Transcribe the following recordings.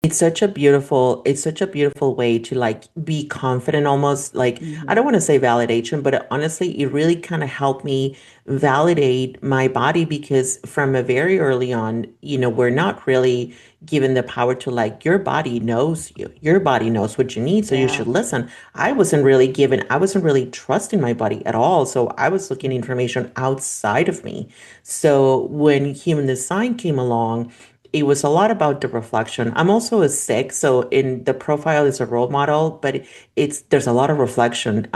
It's such a beautiful way to like be confident almost like I don't Hmm. want to say validation, but honestly, it really kind of helped me validate my body because from a very early on, we're not really given the power to like your body knows you. Your body knows what you need, so you Yeah. should listen. I wasn't really trusting my body at all. So I was looking information outside of me. So when human design came along, it was a lot about the reflection. I'm also a six, so in the profile is a role model, but there's a lot of reflection.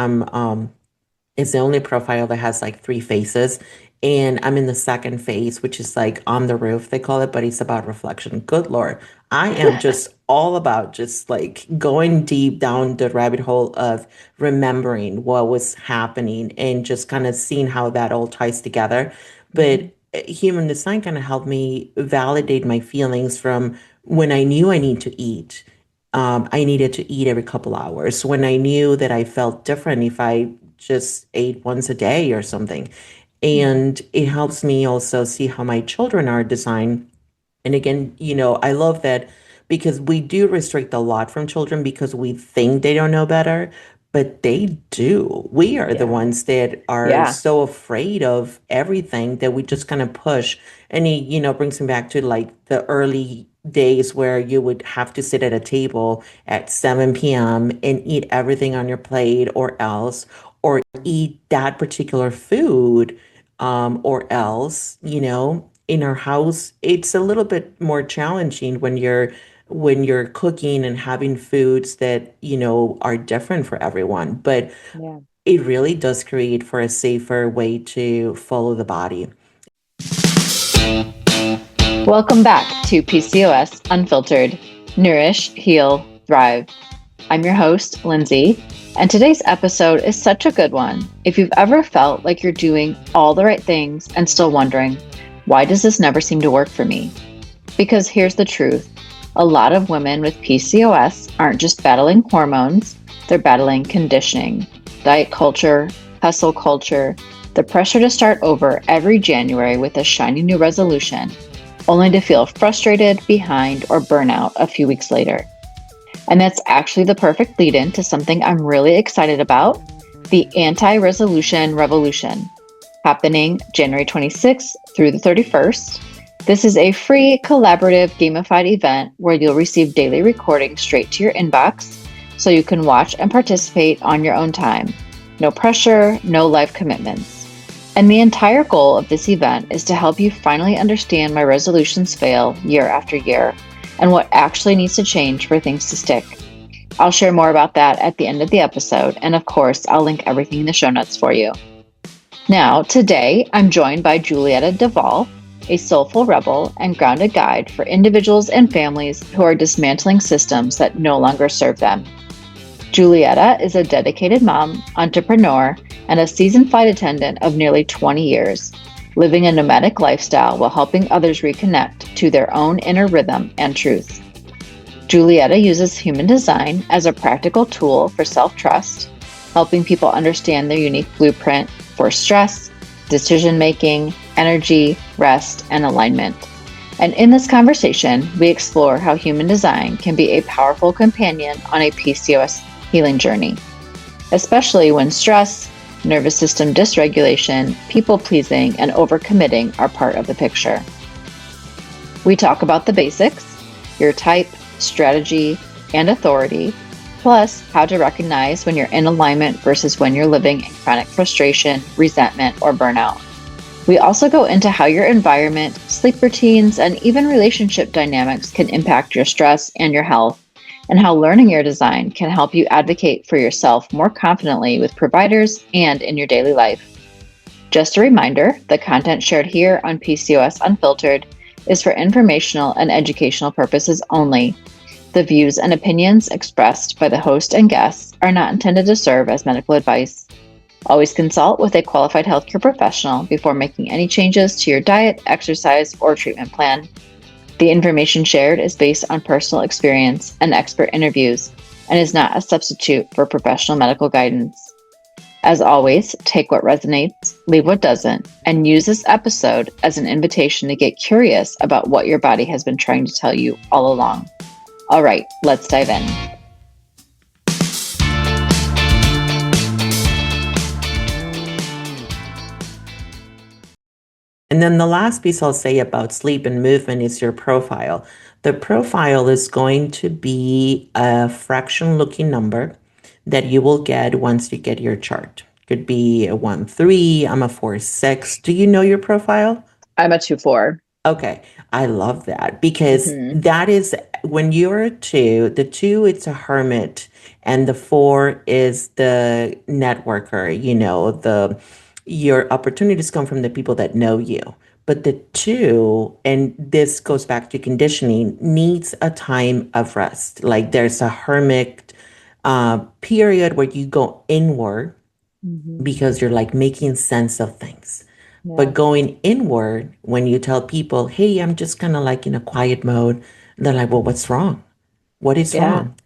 It's the only profile that has like three faces, and I'm in the second phase, which is like on the roof, they call it, but it's about reflection. Good Lord, I am just all about just like going deep down the rabbit hole of remembering what was happening and just kind of seeing how that all ties together. But Mhm. human design kind of helped me validate my feelings from when I knew I need to eat. I needed to eat every couple hours. When I knew that I felt different if I just ate once a day or something. Mhm. And it helps me also see how my children are designed. And again, I love that because we do restrict a lot from children because we think they don't know better, but they do. We are the Yeah. ones that are Yeah. so afraid of everything that we just kind of push. And it brings me back to like the early days where you would have to sit at a table at 7 p.m. and eat everything on your plate or eat that particular food, or else, in our house, it's a little bit more challenging when you're cooking and having foods that, are different for everyone. But Yeah. it really does create for a safer way to follow the body. Welcome back to PCOS Unfiltered. Nourish, Heal, Thrive. I'm your host, Lindsie, and today's episode is such a good one. If you've ever felt like you're doing all the right things and still wondering, why does this never seem to work for me? Because here's the truth. A lot of women with PCOS aren't just battling hormones, they're battling conditioning, diet culture, hustle culture, the pressure to start over every January with a shiny new resolution, only to feel frustrated, behind, or burn out a few weeks later. And that's actually the perfect lead in to something I'm really excited about, the Anti Resolution Revolution, happening January 26th through the 31st. This is a free, collaborative, gamified event where you'll receive daily recordings straight to your inbox so you can watch and participate on your own time. No pressure, no life commitments. And the entire goal of this event is to help you finally understand why resolutions fail year after year and what actually needs to change for things to stick. I'll share more about that at the end of the episode, and of course, I'll link everything in the show notes for you. Now, today, I'm joined by Julieta Duvall, a soulful rebel and grounded guide for individuals and families who are dismantling systems that no longer serve them. Julieta is a dedicated mom, entrepreneur, and a seasoned flight attendant of nearly 20 years, living a nomadic lifestyle while helping others reconnect to their own inner rhythm and truth. Julieta uses human design as a practical tool for self trust, helping people understand their unique blueprint for stress, decision making, energy, rest, and alignment. And in this conversation, we explore how human design can be a powerful companion on a PCOS healing journey, especially when stress, nervous system dysregulation, people pleasing, and overcommitting are part of the picture. We talk about the basics, your type, strategy, and authority, plus how to recognize when you're in alignment versus when you're living in chronic frustration, resentment, or burnout. We also go into how your environment, sleep routines, and even relationship dynamics can impact your stress and your health, and how learning your design can help you advocate for yourself more confidently with providers and in your daily life. Just a reminder, the content shared here on PCOS Unfiltered is for informational and educational purposes only. The views and opinions expressed by the host and guests are not intended to serve as medical advice. Always consult with a qualified healthcare professional before making any changes to your diet, exercise, or treatment plan. The information shared is based on personal experience and expert interviews and is not a substitute for professional medical guidance. As always, take what resonates, leave what doesn't, and use this episode as an invitation to get curious about what your body has been trying to tell you all along. All right, let's dive in. And then the last piece I'll say about sleep and movement is your profile. The profile is going to be a fraction looking number that you will get once you get your chart. Could be a 1-3, I'm a 4-6. Do you know your profile? I'm a 2-4. Okay, I love that because Mm-hmm. that is when you're a two, the two it's a hermit, and the four is the networker, the your opportunities come from the people that know you. But the two, and this goes back to conditioning, needs a time of rest. Like there's a hermit period where you go inward Mm-hmm. because you're like making sense of things. Yeah. But going inward, when you tell people, hey, I'm just kind of like in a quiet mode, they're like, well, what's wrong? What is Yeah. wrong?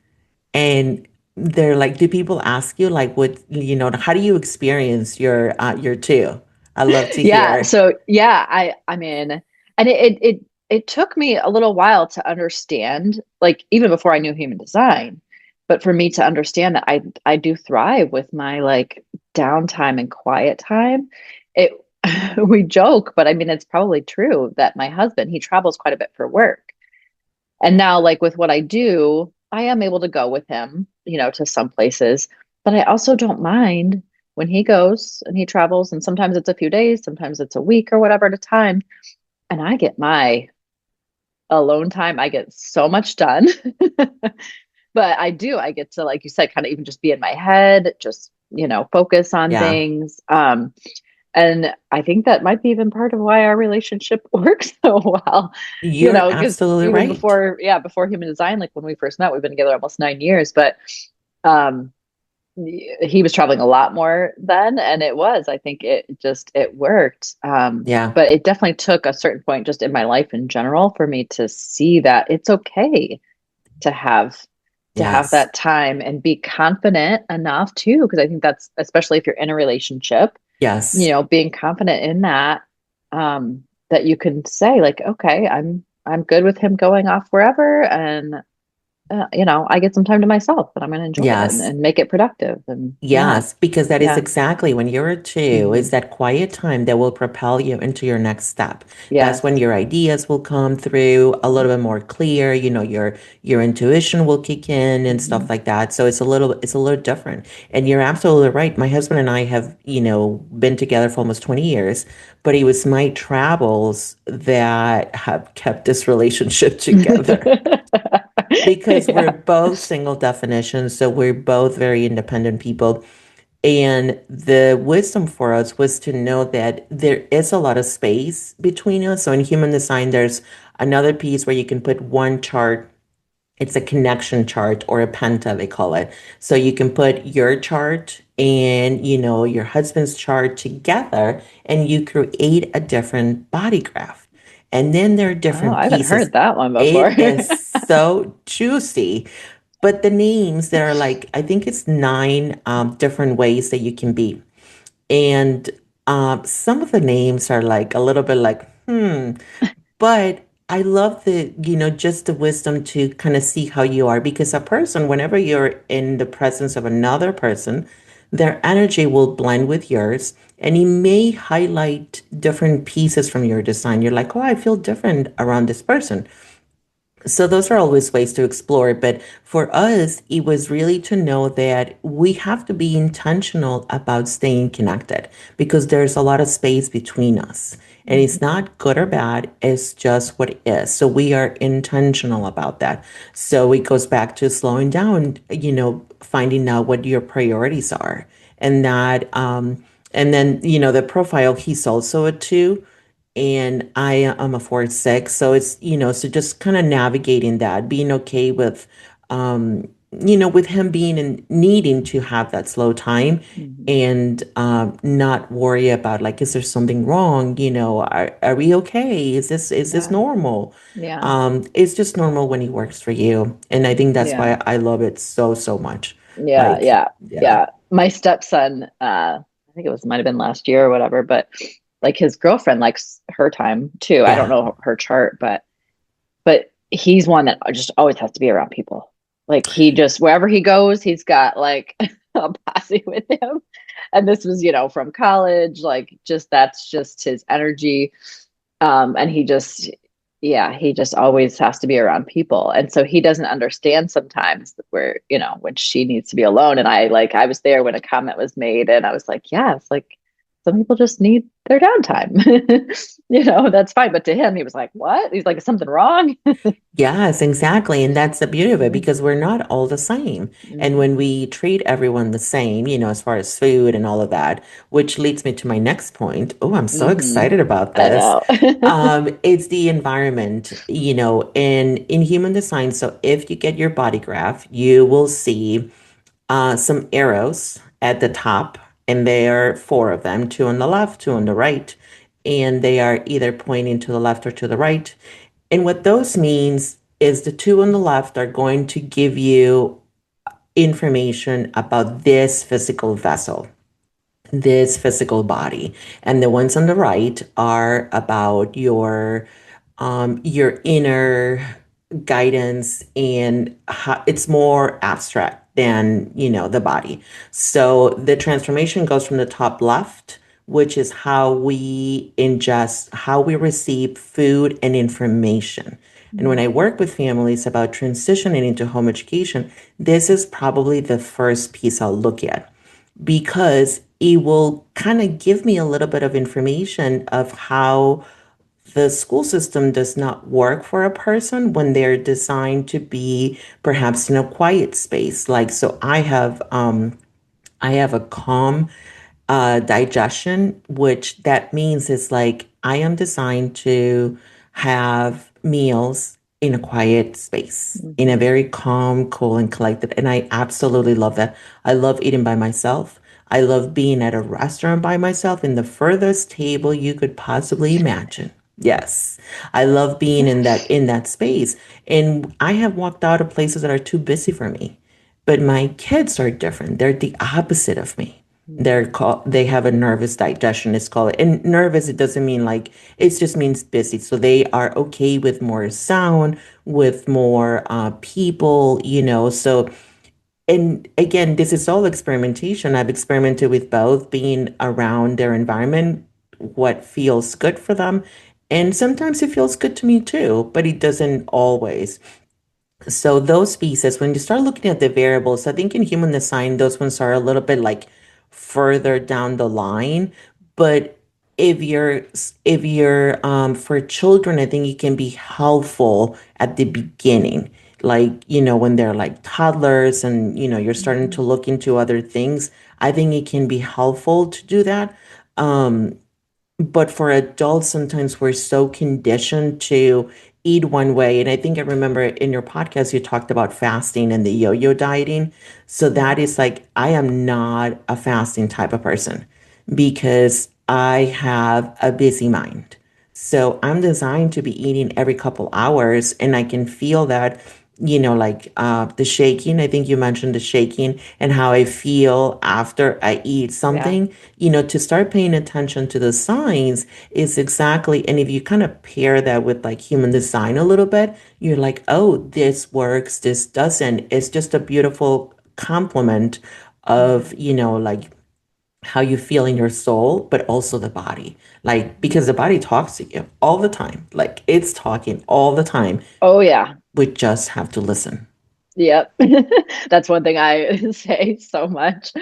And they're like, do people ask you, like, how do you experience your two? I love to Yeah. hear. So yeah, I mean, and it took me a little while to understand, like even before I knew human design, but for me to understand that I do thrive with my like downtime and quiet time. It we joke, but I mean it's probably true that my husband, he travels quite a bit for work. And now, like with what I do, I am able to go with him, to some places, but I also don't mind when he goes and he travels. And sometimes it's a few days, sometimes it's a week or whatever at a time. And I get my alone time. I get so much done. But I get to, like you said, kind of even just be in my head, just, focus on Yeah, things. And I think that might be even part of why our relationship works so well, you're because absolutely even right. before, yeah, before human design, like when we first met, we've been together almost 9 years, but um, he was traveling a lot more then. And I think it worked. Yeah, But it definitely took a certain point just in my life in general for me to see that it's okay to have yes, that time and be confident enough too, because I think that's especially if you're in a relationship, yes. being confident in that, that you can say like, okay, I'm good with him going off wherever, and I get some time to myself, but I'm going to enjoy it Yes. and make it productive. And yeah, Yes, because that is yeah, exactly when you're a two, hmm is that quiet time that will propel you into your next step. That's when yes, your ideas will come through a little bit more clear, your intuition will kick in and hmm stuff like that. So it's a little different. And you're absolutely right. My husband and I have, been together for almost 20 years, but it was my travels that have kept this relationship together because we're yeah. both single definitions, so we're both very independent people. And the wisdom for us was to know that there is a lot of space between us. So in human design, there's another piece where you can put one chart. It's a connection chart or a penta, they call it. So you can put your chart and, your husband's chart together and you create a different body graph. And then there are Oh, different I haven't pieces. heard that one before. It is so juicy. But the names, there are like, I think it's nine different ways that you can be. And some of the names are like a little bit like, but I love just the wisdom to kind of see how you are because a person, whenever you're in the presence of another person, their energy will blend with yours and it may highlight different pieces from your design. You're like, oh, I feel different around this person. So those are always ways to explore. But for us, it was really to know that we have to be intentional about staying connected because there's a lot of space between us. And it's Mhm. not good or bad, it's just what it is. So we are intentional about that. So it goes back to slowing down, finding out what your priorities are. And that, and then, the profile, he's also a two and I am a 4-6. So it's, so just kind of navigating that, being okay with, with him being in needing to have that slow time Mhm. and not worry about like, is there something wrong? Are we okay? Is this Yeah. normal? Yeah. It's just normal when he works for you. And I think that's Yeah. why I love it so, so much. Yeah. Like, Yeah. yeah, Yeah. My stepson, I think might have been last year or whatever, but like his girlfriend likes her time too. I don't yeah, know her chart, but he's one that just always has to be around people. Like he just wherever he goes, he's got like a posse with him. And this was, from college, like just that's just his energy. And he just, yeah, he just always has to be around people. And so he doesn't understand sometimes where, when she needs to be alone. And I was there when a comment was made and I was like, yeah, it's like some people just need their downtime. That's fine. But to him, he was like, what? He's like, is something wrong? Yes, exactly. And that's the beauty of it Mhm. because we're not all the same. And when Mhm. we treat everyone the same, as far as food and all of that, which leads me to my next point. Oh, I'm so Mhm. excited about I this. know. It's the environment, in human design. So if you get your body graph, you will see some arrows at the top, and there are four of them, two on the left, two on the right, and they are either pointing to the left or to the right. And what those means is the two on the left are going to give you information about this physical vessel, this physical body. And the ones on the right are about your inner guidance, and how, it's more abstract than, the body. So the transformation goes from the top left, which is how we ingest, how we receive food and information. And when I Mhm. work with families about transitioning into home education, this is probably the first piece I'll look at because it will kind of give me a little bit of information of how the school system does not work for a person when they're designed to be perhaps in a quiet space. Like, so I have a calm digestion, which that means is like I am designed to have meals in a quiet space, in a Mhm. very calm, cool, and collected. And I absolutely love that. I love eating by myself. I love being at a restaurant by myself in the furthest table you could possibly imagine. Yes. I love being in that space. And I have walked out of places that are too busy for me. But my kids are different. They're the opposite of me. Mhm. They have a nervous digestion, it's called. And nervous, it doesn't mean like, it just means busy. So they are okay with more sound, with more people, So, and again, this is all experimentation. I've experimented with both, being around their environment, what feels good for them. And sometimes it feels good to me too, but it doesn't always. So those pieces, when you start looking at the variables, I think in human design, those ones are a little bit like further down the line. But if you're for children, I think it can be helpful at the beginning. Like, when they're like toddlers and you're starting to Mhm. look into other things, I think it can be helpful to do that. But for adults, sometimes we're so conditioned to eat one way. And I think I remember in your podcast, you talked about fasting and the yo yo dieting. So that Mhm. is like, I am not a fasting type of person because I have a busy mind. So I'm designed to be eating every couple hours, and I can feel that, like the shaking. I think you mentioned the shaking and how I feel after I eat Yeah. something. To start paying attention to the signs is exactly, and if you kind of pair that with like human design a little bit, you're like, oh, this works, this doesn't. It's just a beautiful complement of, Mhm. like how you feel in your soul, but also the body. Like, because the Mhm. body talks to you all the time. Like, it's talking all the time. Oh yeah. We just have to listen. Yep. That's one thing I say so much.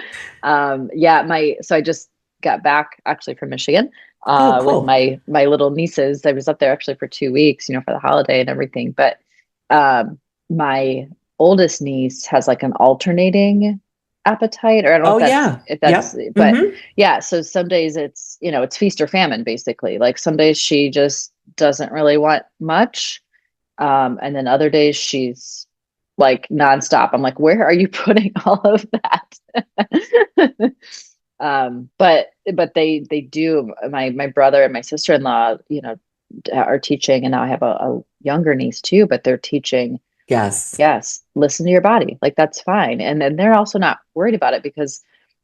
Yeah, so I just got back actually from Michigan Oh, with cool. my little nieces. I was up there actually for 2 weeks, for the holiday and everything. But my oldest niece has like an alternating appetite, or I don't know Oh, yeah. if that's, Yep. but Mm-hmm. yeah, so some days it's feast or famine basically. Like some days she just doesn't really want much. And then other days she's like nonstop. I'm like, where are you putting all of that? But they do. My brother and my sister-in-law, are teaching, and now I have a younger niece too. But they're teaching. Yes. Yes, listen to your body. Like that's fine. And then they're also not worried about it because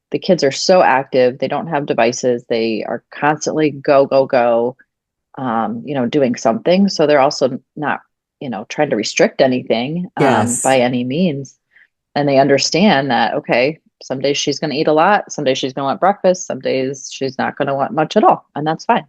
the kids are so active. They don't have devices. They are constantly go, go, go, doing something. So they're also not trying to restrict anything Yes. by any means. And they understand that, okay, some days she's going to eat a lot, some days she's going to want breakfast, some days she's not going to want much at all. And that's fine.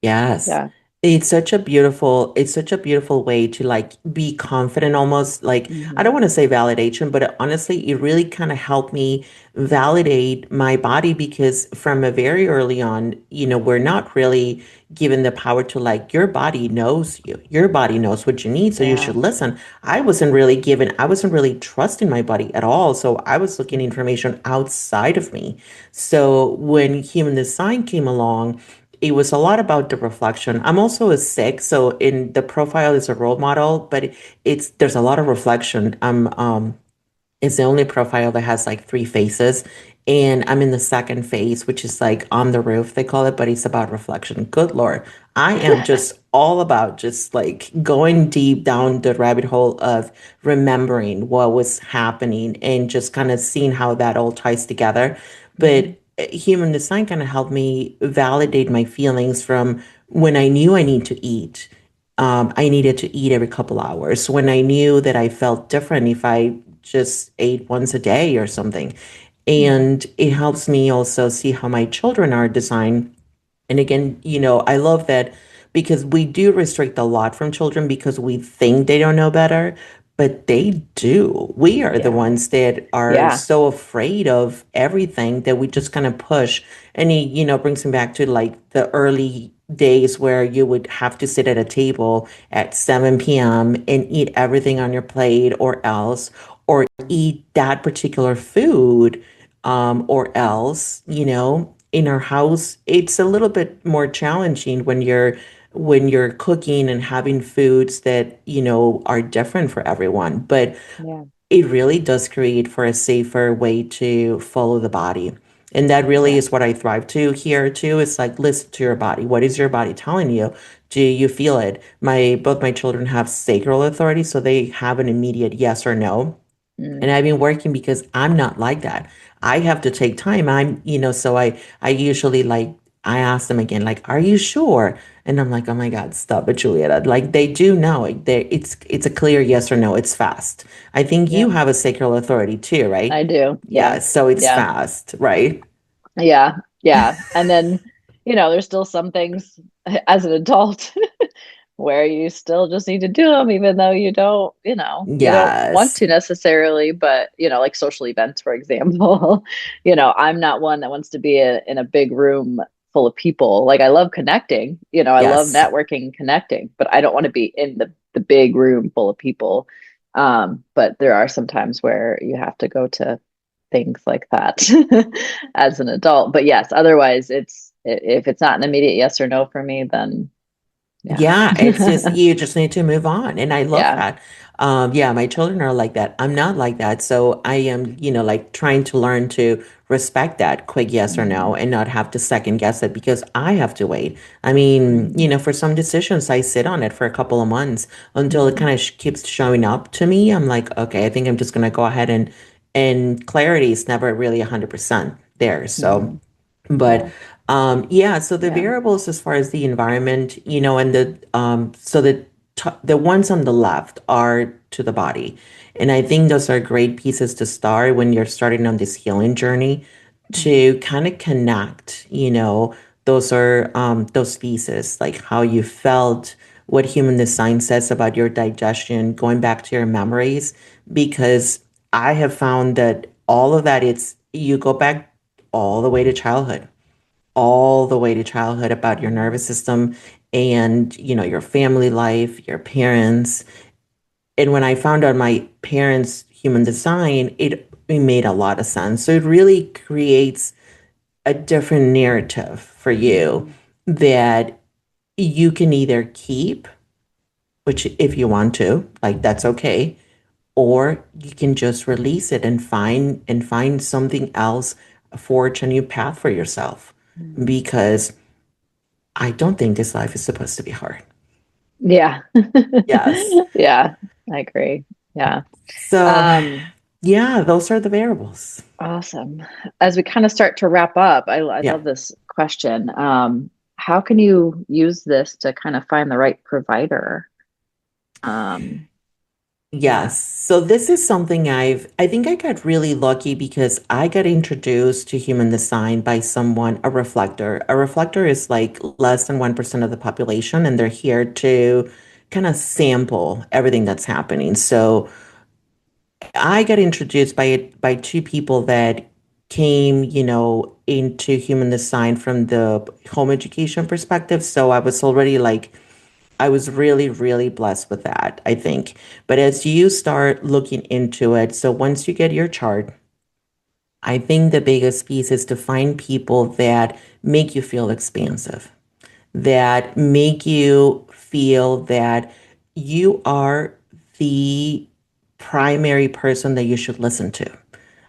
Yes. Yeah. It's such a beautiful way to like be confident almost like I Hmm. don't want to say validation, but honestly, it really kind of helped me validate my body because from a very early on, we're not really given the power to like your body knows you. Your body knows what you need, so you Yeah. should listen. I wasn't really trusting my body at all. So I was looking information outside of me. So when human design came along, it was a lot about the reflection. I'm also a six, so in the profile is a role model, but it's there's a lot of reflection. It's the only profile that has like three faces. And I'm in the second phase, which is like on the roof, they call it, but it's about reflection. Good Lord. I am just all about just like going deep down the rabbit hole of remembering what was happening and just kind of seeing how that all ties together. Hmm. But human design kind of helped me validate my feelings from when I knew I need to eat. I needed to eat every couple hours. When I knew that I felt different if I just ate once a day or something. Hmm. And it helps me also see how my children are designed. And again, I love that because we do restrict a lot from children because we think they don't know better, but they do. We are the Yeah. ones that are Yeah. so afraid of everything that we just kind of push. And he, brings me back to like the early days where you would have to sit at a table at 7 p.m. and eat everything on your plate or else, or eat that particular food or else, in our house, it's a little bit more challenging when you're cooking and having foods that, are different for everyone. But Yeah. it really does create for a safer way to follow the body. And that really Yeah. is what I thrive to here too. It's like listen to your body. What is your body telling you? Do you feel it? Both my children have sacral authority, so they have an immediate yes or no. And Mm. I've been working because I'm not like that. I have to take time. So I usually like I ask them again, like, are you sure? And I'm like, oh my God, stop it, Julieta. Like they do know. Like, it's a clear yes or no. It's fast. I think you Yep. have a sacral authority too, right? I do. Yeah, Yeah. so it's Yeah. fast, right? Yeah. Yeah. And then, there's still some things as an adult where you still just need to do them, even though you don't want Yes. to necessarily, but, like social events, for example, I'm not one that wants to be in a big room full of people. Like I love connecting, I love Yes. networking and connecting, but I don't want to be in the big room full of people. But there are some times where you have to go to things like that as an adult. But yes, otherwise if it's not an immediate yes or no for me, then yeah. Yeah, it's just you just need to move on. And I love Yeah. that. Yeah, my children are like that. I'm not like that. So I am, like trying to learn to respect that quick yes or no Hmm. and not have to second guess it because I have to wait. I mean, Hmm. for some decisions, I sit on it for a couple of months until it Hmm. kind of keeps showing up to me. I'm like, okay, I think I'm just gonna go ahead and clarity is never really 100% there. So. Hmm. But Yeah. yeah, so the Yeah. variables as far as the environment, and the ones on the left are to the body. And I think those are great pieces to start when you're starting on this healing journey Hmm. to kind of connect, those are those pieces, like how you felt, what human design says about your digestion, going back to your memories, because I have found that all of that, it's you go back all the way to childhood, all the way to childhood about your Hmm. nervous system and, your family life, your parents. And when I found out my parents' human design, it made a lot of sense. So it really creates a different narrative for you Hmm. that you can either keep, which if you want to, like that's okay, or you can just release it and find something else, forge a new path for yourself. Hmm. Because I don't think this life is supposed to be hard. Yeah. Yes. Yeah. I agree. Yeah. So, Um, yeah, those are the variables. awesome. As we kind of start to wrap up, I Yeah. love this question. How can you use this to kind of find the right provider? Um, yeah. Yes. So this is something I think I got really lucky because I got introduced to human design by someone, a reflector. A reflector is like less than 1% of the population, and they're here to kind of sample everything that's happening. So I got introduced by two people that came, into human design from the home education perspective. So I was already like I was really, really blessed with that, I think. But as you start looking into it, so once you get your chart, I think the biggest piece is to find people that make you feel expansive, that make you feel that you are the primary person that you should listen to.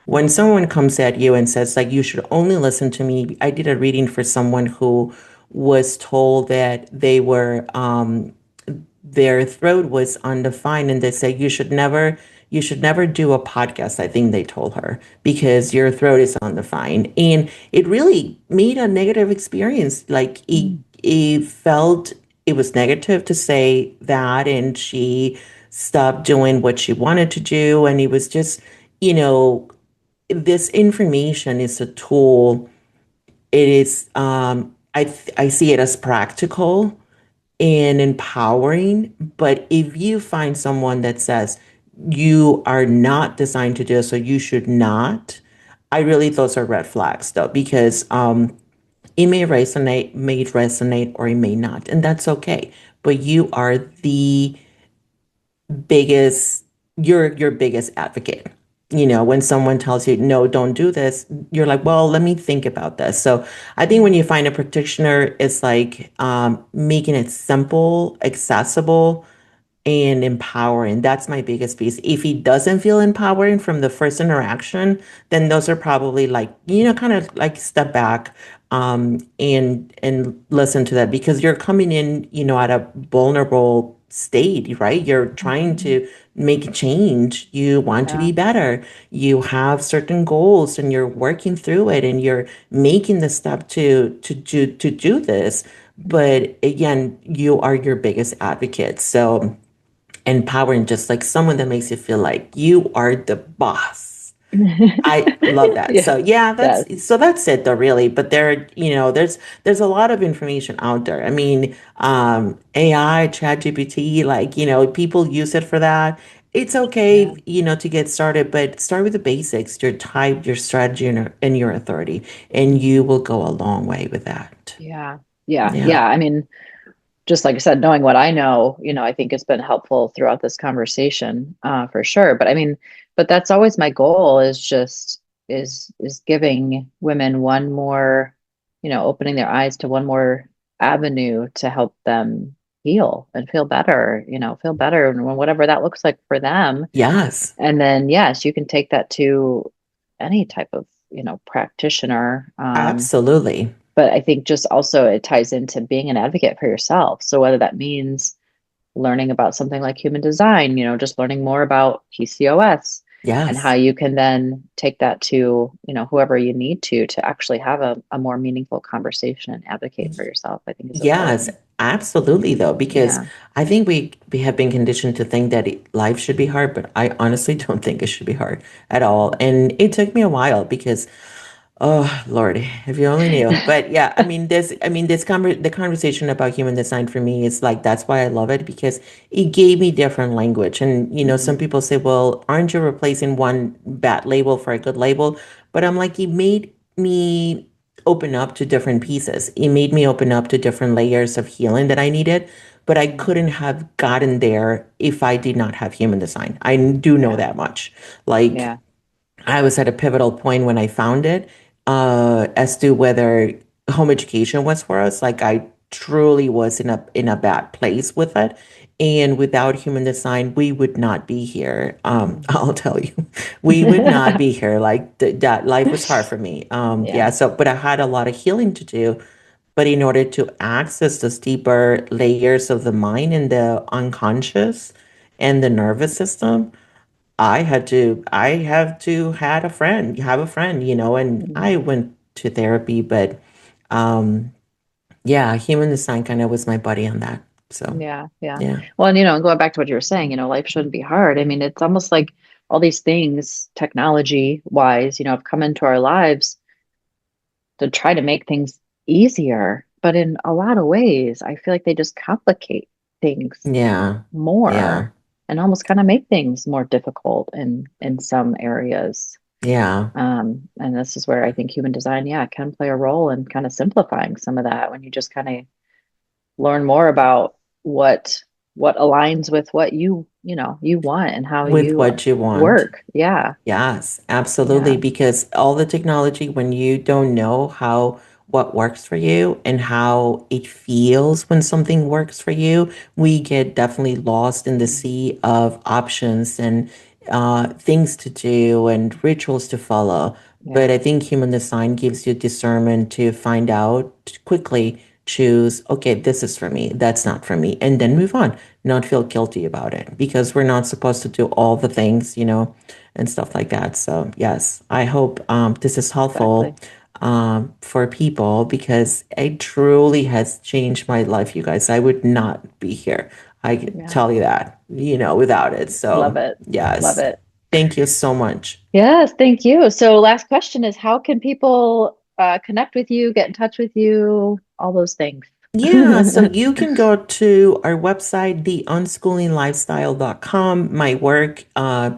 When Mhm. someone comes at you and says, like, you should only listen to me, I did a reading for someone who was told that their throat was undefined and they said you should never do a podcast. I think they told her because your throat is undefined, and it really made a negative experience. Like Mm. it felt it was negative to say that, and she stopped doing what she wanted to do, and it was just, you know this information is a tool. It is I see it as practical and empowering. But if you find someone that says you are not designed to do this, so you should not, I really, those are red flags though, because it may resonate, or it may not, and that's okay. But you are the biggest your biggest advocate. When someone tells you no, don't do this, you're like, well, let me think about this. So I think when Mm. you find a practitioner, it's like making it simple, accessible, and empowering. That's my biggest piece. If he doesn't feel empowering from the first interaction, then those are probably like, kind of like step back and listen to that, because you're coming in, at a vulnerable state, right? You're trying Mhm. to make a change. You want to Yeah. be better. You have certain goals and you're working through it and you're making the step to do this. Mhm. But again, you are your biggest advocate. So empowering, just like someone that makes you feel like you are the boss. I love that. Yeah. So yeah, Yes. that's it though, really. But there's a lot of information out there. I mean, AI, ChatGPT, like, people use it for that. It's okay, Yeah. to get started, but start with the basics, your type, your strategy, and your authority, and you Mhm. will go a long way with that. Yeah. Yeah. Yeah. Yeah. I mean, just like I said, knowing what I know, I think it's been helpful throughout this conversation, for sure. But I mean, but that's always my goal is just is giving women one more, opening their eyes to one more avenue to help them heal and feel better, feel better and whatever that looks like for them. Yes, And then yes, you can take that to any type of, practitioner. absolutely. But I think just also it ties into being an advocate for yourself. So whether that means learning about something like human design, just learning more about PCOS and how Yes. you can then take that to, whoever you need to actually have a more meaningful conversation and advocate for yourself, I think is Yes, important. absolutely, though, because Yeah. I think we have been conditioned to think that life should be hard, but I honestly don't think it should be hard at all. Mhm. And it took me a while because, oh Lord, if you only knew. But yeah, the conversation about human design for me is like that's why I love it, because it gave me different language. And some Mhm. people say, well, aren't you replacing one bad label for a good label? But I'm like, it made me open up to different pieces. It made me open up to different layers of healing that I needed, but I couldn't Mhm. have gotten there if I did not have human design. I do know Yeah. that much. Like, Yeah. I was at a pivotal point when I found it, as to whether home education was for us. Like, I truly was in a bad place with it. And without human design, we would not be here. Mhm. I'll tell you, we would not be here. Like that life was hard for me. Yeah. Yeah. So, but I had a lot of healing to do. But in order to access those deeper layers of the mind and the unconscious and the nervous system, I have to have a friend, and I Mhm. went to therapy, but yeah, human design kind of was my buddy on that. So, Yeah, yeah. yeah, Well, and going back to what you were saying, life shouldn't be hard. I mean, it's almost like all these things, technology wise, have come into our lives to try to make things easier. But in a lot of ways, I feel like they just complicate things yeah, more yeah, and almost kind of make things more difficult in some areas. yeah. And this is where I think human design, yeah, can play a role in kind of simplifying some of that when you just kind of learn more about what aligns with what you want and how With you what you want. work. Yeah. Yes, absolutely. Yeah. Because all the technology, when you don't know how what works for you and how it feels when something works for you, we get definitely lost in the Mhm. sea of options and things to do and rituals to follow. But Yeah. I think human design gives you discernment to find out quickly, choose, okay, this is for me, that's not for me, and then move on, not feel guilty about it because we're not supposed to do all the things, and stuff like that. So, yes, I hope this is helpful Exactly. for people because it truly has changed my life, you guys. I would not be here. I can Yeah. tell you that, without it. Love So, it. Love yes, it. thank you so much. Yes, thank you. So last question is how can people connect with you, get in touch with you, all those things? Yeah, so you can go to our website, theunschoolinglifestyle.com. My work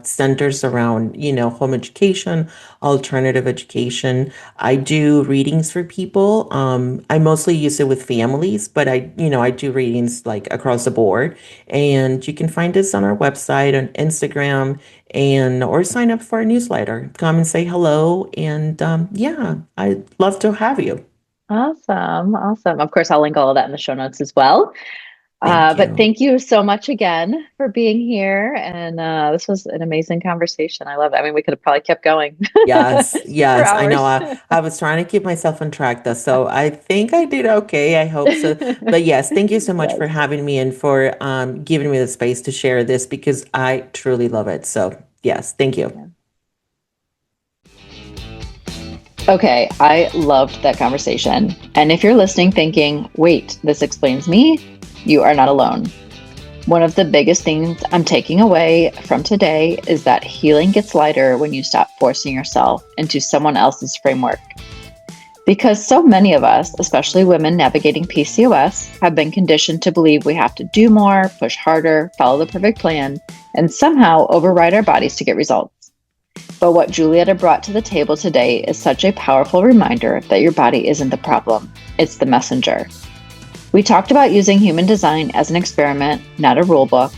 centers around, home education, alternative education. I do readings for people. I mostly use it with families, but I do readings like across the board. And you can find us on our website, on Instagram, and or sign up for our newsletter. Come and say hello. And yeah, I'd love to have you. Awesome. Awesome. Of course, I'll link all of that in the show notes as well. Thank But you. thank you so much again for being here. And this was an amazing conversation. I love it. I mean, we could have probably kept going Yes, for yes, I know. hours. I was trying to keep myself on track though, so I think I did okay. I hope so. But yes, thank you so much for Yes. having me and for giving me the space to share this because I truly love it. So yes, thank you. Yeah. Okay, I loved that conversation. And if you're listening thinking, wait, this explains me, you are not alone. One of the biggest things I'm taking away from today is that healing gets lighter when you stop forcing yourself into someone else's framework. Because so many of us, especially women navigating PCOS, have been conditioned to believe we have to do more, push harder, follow the perfect plan, and somehow override our bodies to get results. But what Julieta brought to the table today is such a powerful reminder that your body isn't the problem, it's the messenger. We talked about using human design as an experiment, not a rule book,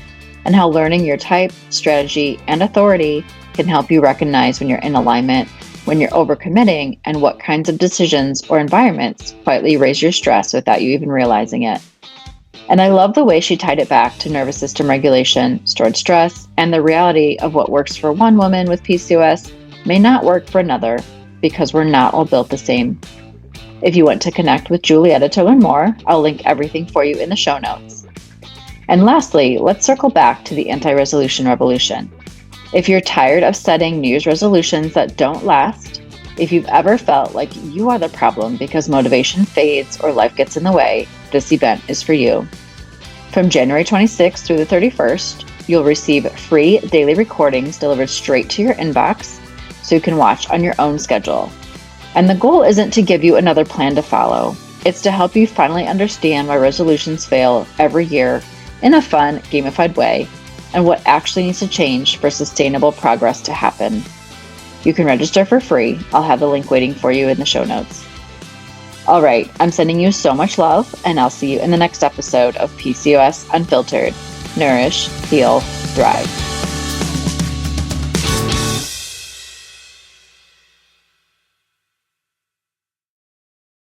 and how learning your type, strategy, and authority can help you recognize when you're in alignment, when you're overcommitting, and what kinds of decisions or environments quietly raise your stress without you even realizing it. And I love the way she tied it back to nervous system regulation, stored stress, and the reality of what works for one woman with PCOS may not work for another because we're not all built the same. If you want to connect with Julieta to learn more, I'll link everything for you in the show notes. And lastly, let's circle back to the anti-resolution revolution. If you're tired of setting New Year's resolutions that don't last, if you've ever felt like you are the problem because motivation fades or life gets in the way, this event is for you. From January 26th through the 31st, you'll receive free daily recordings delivered straight to your inbox so you can watch on your own schedule. And the goal isn't to give you another plan to follow. It's to help you finally understand why resolutions fail every year in a fun, gamified way and what actually needs to change for sustainable progress to happen. You can register for free. I'll have the link waiting for you in the show notes. All right, I'm sending you so much love, and I'll see you in the next episode of PCOS Unfiltered. Nourish, Heal, Thrive.